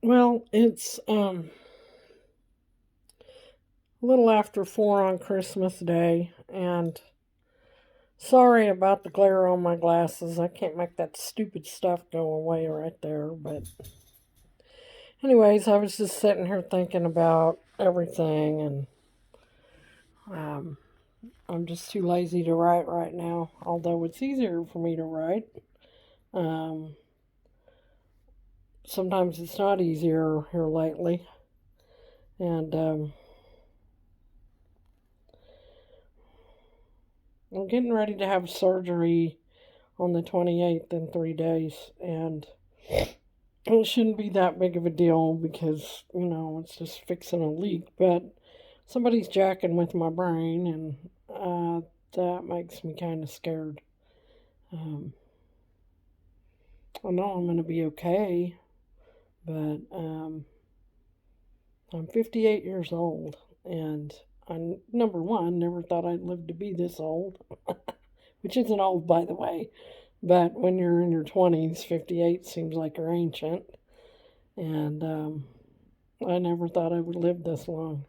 Well, it's a little after 4 on Christmas Day, and sorry about the glare on my glasses. I can't make that stupid stuff go away right there. But, anyways, I was just sitting here thinking about everything, and um, I'm just too lazy to write right now, although it's easier for me to write. Um, Sometimes it's not easier here lately, and I'm getting ready to have surgery on the 28th in 3 days, and it shouldn't be that big of a deal because, it's just fixing a leak, but somebody's jacking with my brain, and that makes me kind of scared. Um, I know I'm going to be okay, but I'm 58 years old, and number one, never thought I'd live to be this old, which isn't old, by the way, but when you're in your 20s, 58 seems like you're ancient, and I never thought I would live this long.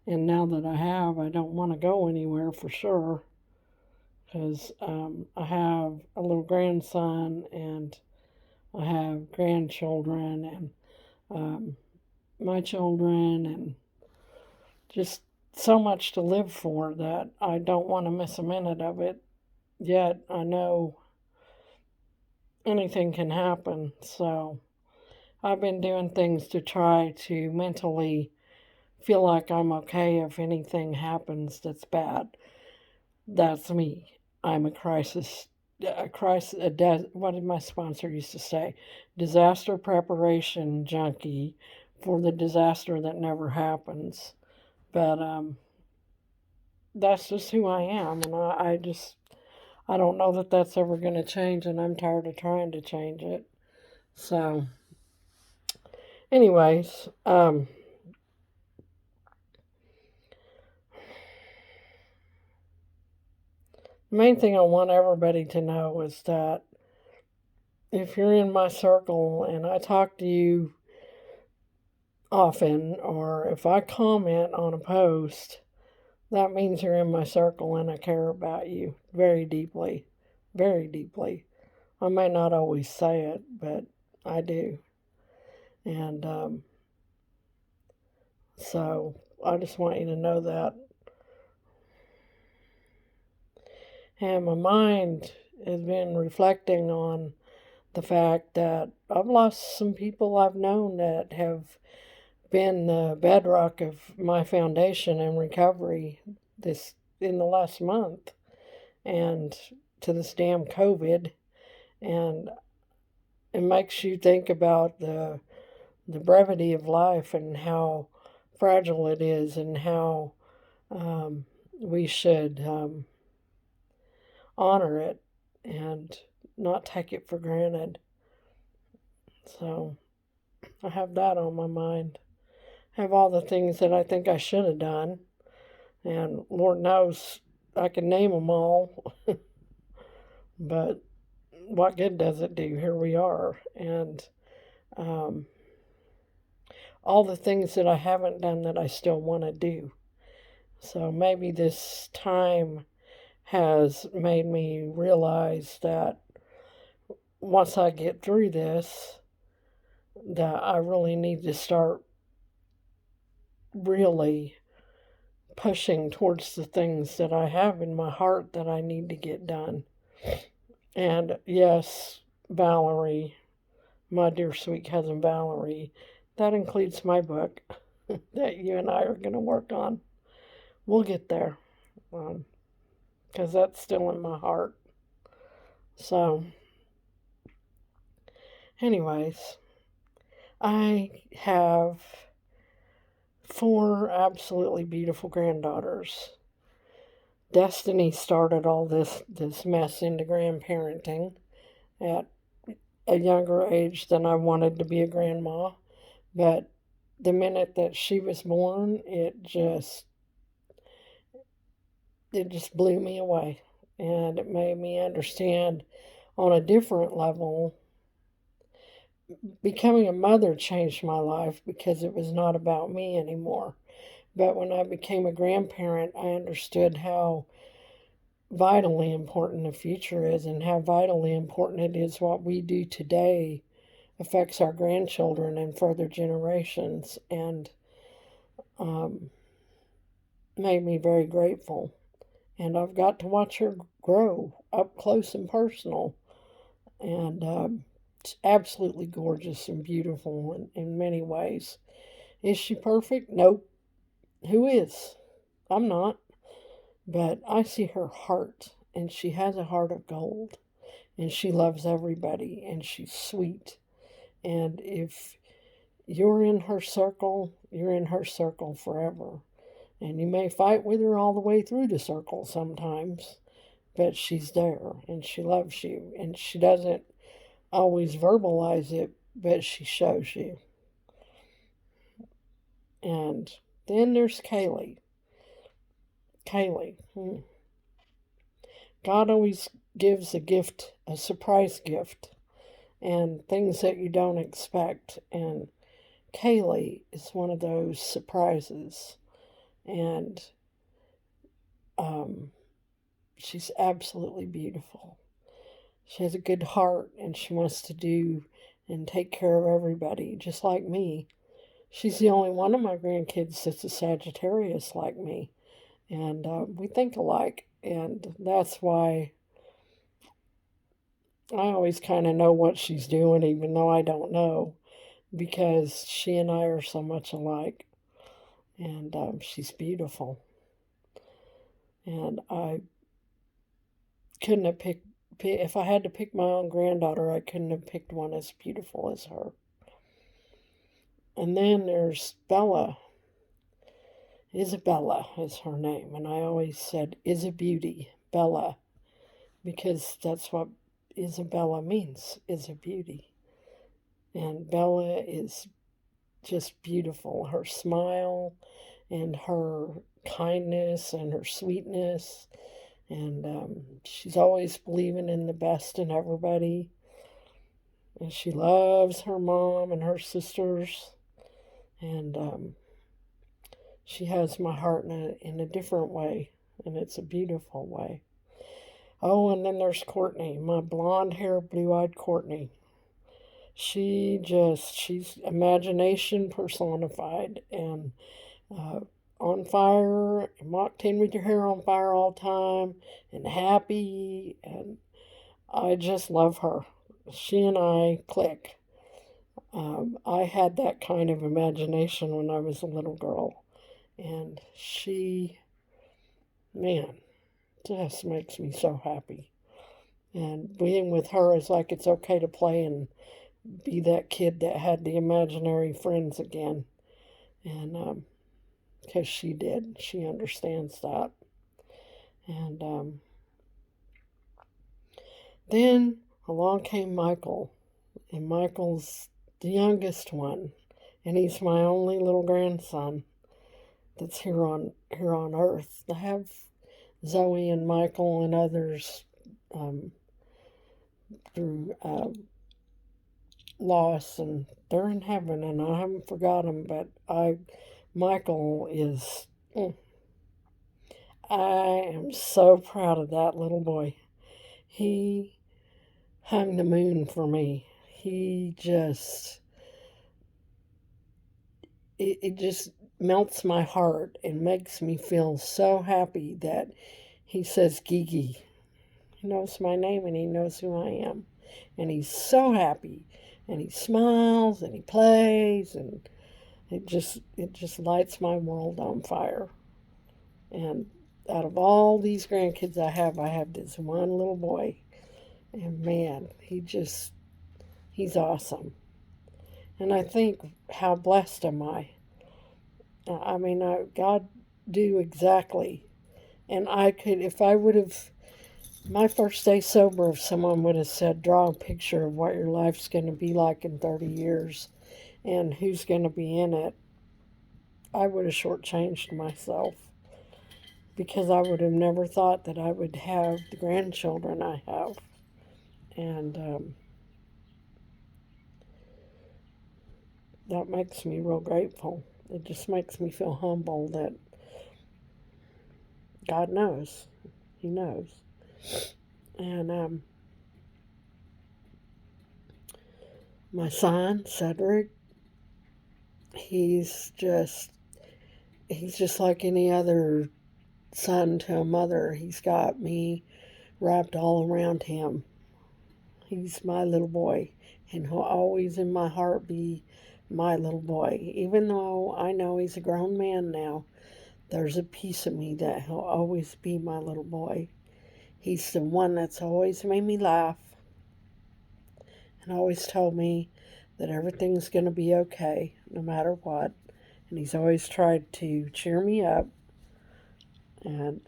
And now that I have, I don't want to go anywhere for sure because I have a little grandson and I have grandchildren and um, my children and just so much to live for that I don't want to miss a minute of it. Yet I know anything can happen. So I've been doing things to try to mentally feel like I'm okay if anything happens that's bad. That's me. I'm what did my sponsor used to say? Disaster preparation junkie for the disaster that never happens. But that's just who I am, and I don't know that that's ever going to change, and I'm tired of trying to change it. So, anyways, the main thing I want everybody to know is that if you're in my circle and I talk to you often, or if I comment on a post, that means you're in my circle and I care about you very deeply. Very deeply. I may not always say it, but I do. And so I just want you to know that. And my mind has been reflecting on the fact that I've lost some people I've known that have been the bedrock of my foundation and recovery this in the last month, and to this damn COVID, and it makes you think about the brevity of life and how fragile it is, and how we should honor it and not take it for granted. So I have that on my mind. I have all the things that I think I should have done, and Lord knows I can name them all, but what good does it do? Here we are, and um, all the things that I haven't done that I still want to do. So maybe this time has made me realize that once I get through this, that I really need to start really pushing towards the things that I have in my heart that I need to get done. And yes, Valerie, my dear sweet cousin Valerie, that includes my book that you and I are going to work on. We'll get there because that's still in my heart. So, anyways, I have four absolutely beautiful granddaughters. Destiny started all this mess into grandparenting at a younger age than I wanted to be a grandma, but the minute that she was born, it just blew me away, and it made me understand on a different level becoming a mother changed my life because it was not about me anymore. But when I became a grandparent, I understood how vitally important the future is and how vitally important it is what we do today affects our grandchildren and further generations, and um, made me very grateful. And I've got to watch her grow up close and personal, and it's absolutely gorgeous and beautiful in many ways. Is she perfect? Nope. Who is? I'm not. But I see her heart, and she has a heart of gold, and she loves everybody, and she's sweet. And if you're in her circle, you're in her circle forever. And you may fight with her all the way through the circle sometimes, but she's there and she loves you. And she doesn't always verbalize it, but she shows you. And then there's Kaylee. Kaylee. God always gives a gift, a surprise gift, and things that you don't expect. And Kaylee is one of those surprises. And um, she's absolutely beautiful. She has a good heart and she wants to do and take care of everybody, just like me. She's the only one of my grandkids that's a Sagittarius like me. And we think alike. And that's why I always kind of know what she's doing, even though I don't know, because she and I are so much alike. And she's beautiful. And I couldn't have picked, if I had to pick my own granddaughter, I couldn't have picked one as beautiful as her. And then there's Bella. Isabella is her name. And I always said, is a beauty, Bella, because that's what Isabella means, is a beauty. And Bella is just beautiful. Her smile and her kindness and her sweetness. And she's always believing in the best in everybody. And she loves her mom and her sisters. And she has my heart in a different way. And it's a beautiful way. Oh, and then there's Courtney, my blonde hair, blue eyed Courtney. She's imagination personified and on fire, mocked in with your hair on fire all the time, and happy. And I just love her. She and I click. I had that kind of imagination when I was a little girl. And she, man, just makes me so happy. And being with her is like it's okay to play and be that kid that had the imaginary friends again. And because she did, she understands that. And then along came Michael, and Michael's the youngest one, and he's my only little grandson that's here on Earth. I have Zoe and Michael and others through loss, and they're in heaven, and I haven't forgot them. But Michael is. I am so proud of that little boy. He hung the moon for me. He just, it just melts my heart and makes me feel so happy that he says Gigi. He knows my name and he knows who I am. And he's so happy. And he smiles and he plays and it just lights my world on fire. And out of all these grandkids I have this one little boy. And man, he's awesome. And I think, how blessed am I? I mean, God do exactly. And I could, if I would have, my first day sober, if someone would have said, draw a picture of what your life's going to be like in 30 years and who's going to be in it, I would have shortchanged myself because I would have never thought that I would have the grandchildren I have. And that makes me real grateful. It just makes me feel humble that God knows. He knows. And my son, Cedric, he's just like any other son to a mother. He's got me wrapped all around him. He's my little boy, and he'll always in my heart be my little boy. Even though I know he's a grown man now, there's a piece of me that he'll always be my little boy. He's the one that's always made me laugh and always told me that everything's going to be okay no matter what. And he's always tried to cheer me up. And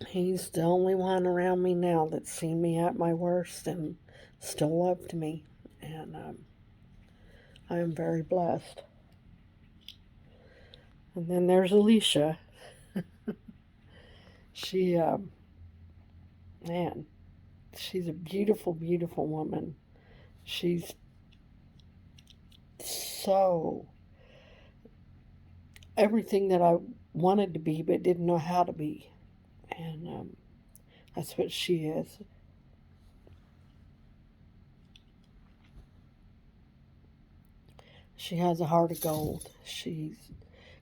he's the only one around me now that's seen me at my worst and still loved me. And I am very blessed. And then there's Alicia. She, man, she's a beautiful, beautiful woman. She's so everything that I wanted to be but didn't know how to be. And that's what she is. She has a heart of gold. She's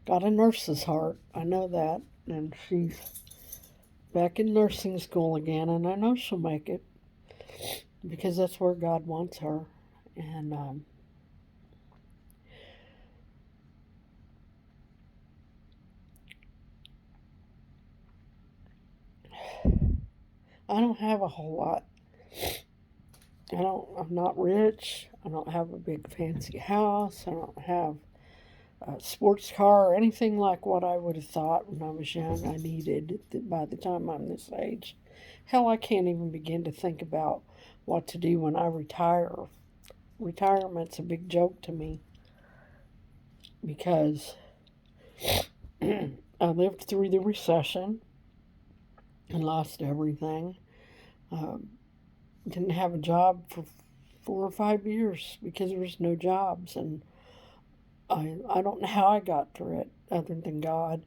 got a nurse's heart. I know that. And she's back in nursing school again, and I know she'll make it because that's where God wants her. And I don't have a whole lot. I'm not rich. I don't have a big fancy house. I don't have a sports car or anything like what I would have thought when I was young I needed by the time I'm this age. Hell, I can't even begin to think about what to do when I retire. Retirement's a big joke to me because I lived through the recession and lost everything. Didn't have a job for 4 or 5 years because there was no jobs, and I don't know how I got through it other than God.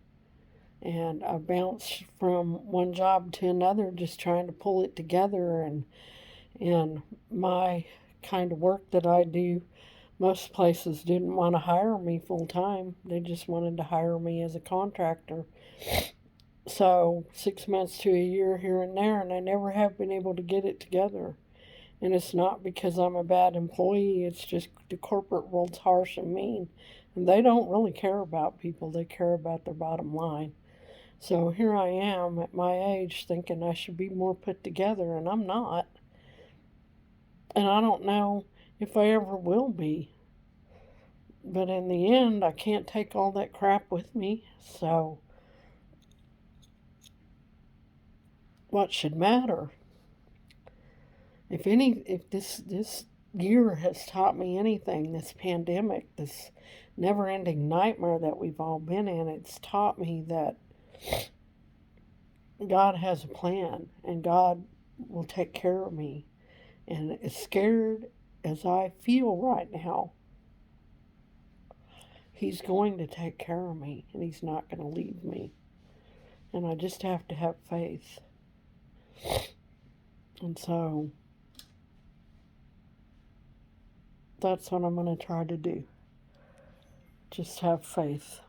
And I bounced from one job to another just trying to pull it together, and my kind of work that I do, most places didn't want to hire me full time. They just wanted to hire me as a contractor. So 6 months to a year here and there, and I never have been able to get it together. And it's not because I'm a bad employee, it's just the corporate world's harsh and mean. And they don't really care about people, they care about their bottom line. So here I am at my age thinking I should be more put together, and I'm not. And I don't know if I ever will be. But in the end, I can't take all that crap with me, so what should matter? If this year has taught me anything, this pandemic, this never-ending nightmare that we've all been in, it's taught me that God has a plan and God will take care of me. And as scared as I feel right now, He's going to take care of me and He's not going to leave me. And I just have to have faith. And so that's what I'm going to try to do. Just have faith.